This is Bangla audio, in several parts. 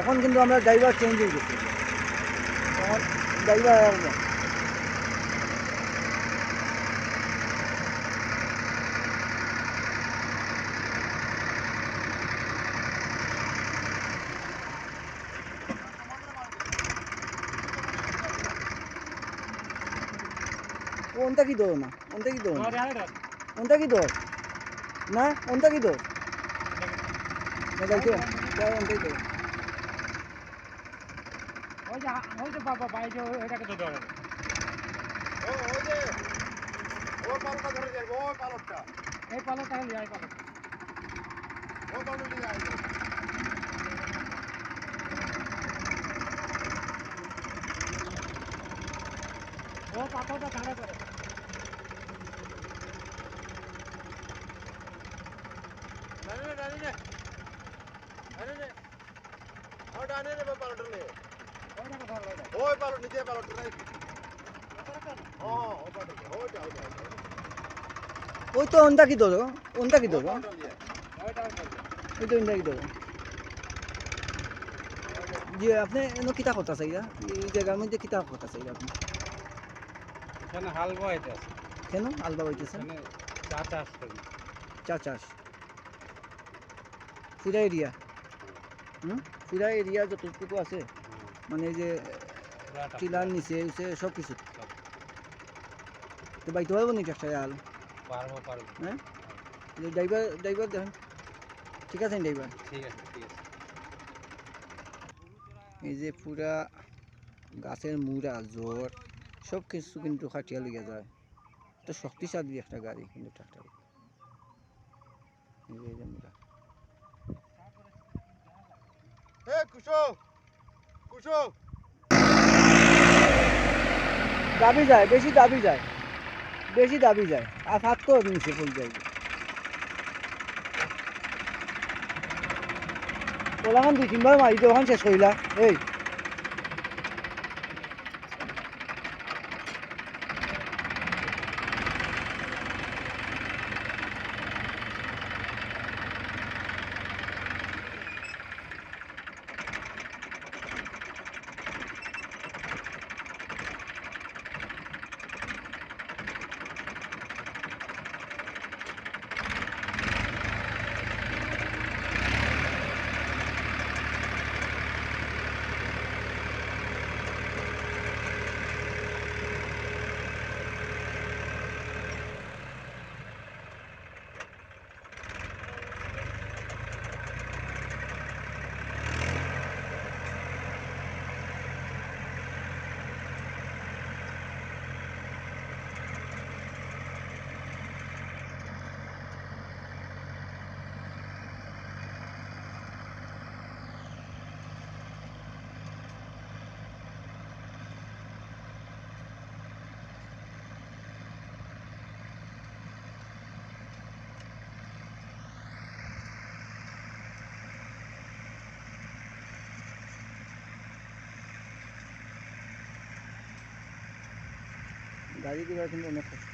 এখন কিন্তু আমরা ড্রাইভার চেঞ্জ হয়ে গেছি, এখন ড্রাইভার আর না। ওনটা কি দো না, ওনটা কি দো না, ওনটা কি দো না, ওনটা কি দো না, যাইতে ওনটাই দো। ওই যে বাবা বাইরে ওইটাকে তো ধরে ওই যে ও পালটা ধরে যাবে ওই পালটা এই পালটা হলে এই পালটা ও পালটা নিয়ে যায় ও পাতাটা কাটা করে ডানে ও ডানে রে পালটা নে ওইটাকে ধরে ওই পালটা নিচে পালটা নাই ওই তো ওনটা কি দো, ওনটা কি দো, ওই তো ওনটা কি দো। জি আপনি এনে কিতা কথা চাইরা এই জায়গার মধ্যে কিতা কথা চাইরা আপনি? এখানে হাল বইতে আছে কেন আলবা হইতেছেন? এখানে চা চাষ করি চা চাষ পুরা এরিয়া, পুরা এরিয়া যতটুকু আছে মানে এই যে টিলার নিচে এসে সব কিছু তো বাইতে পারবো নি ট্রাক্টরে আল? পারবো হ্যাঁ ড্রাইভার ড্রাইভার দেখেন, ঠিক আছে ড্রাইভার? ঠিক আছে এই যে পুরা গাছের মুড়া জোর সব কিছু কিন্তু খাটিয়া লেগে যায়, তো শক্তিশালী একটা গাড়ি কিন্তু ট্রাক্টর। এই যে মুড়া দাবি যায়, বেশি দাবি যায়, বেশি দাবি যায়, আর হাত তো নিচে পড়ে যায়। ওলাখান 2-3 বার মারি ওখান শেষ করিলা এই গাড়ি ঘোড়া কিন্তু অনেক কষ্ট,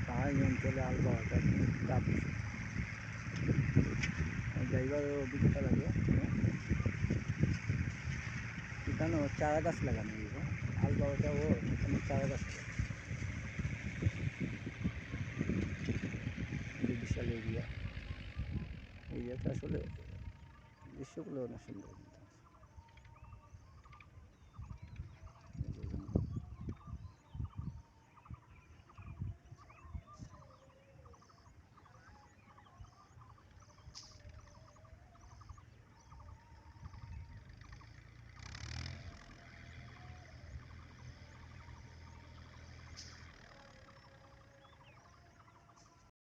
পাহাড়ি অঞ্চলে আল পাওয়াটা চাপ বেশি, ড্রাইভারের অভিজ্ঞতা লাগে। এখানে চারা গাছ লাগানো আল পাওয়াটা ও এখানে চারা গাছ বিশাল এরিয়া, এরিয়াটা আসলে দৃশ্যগুলো অনেক সুন্দর।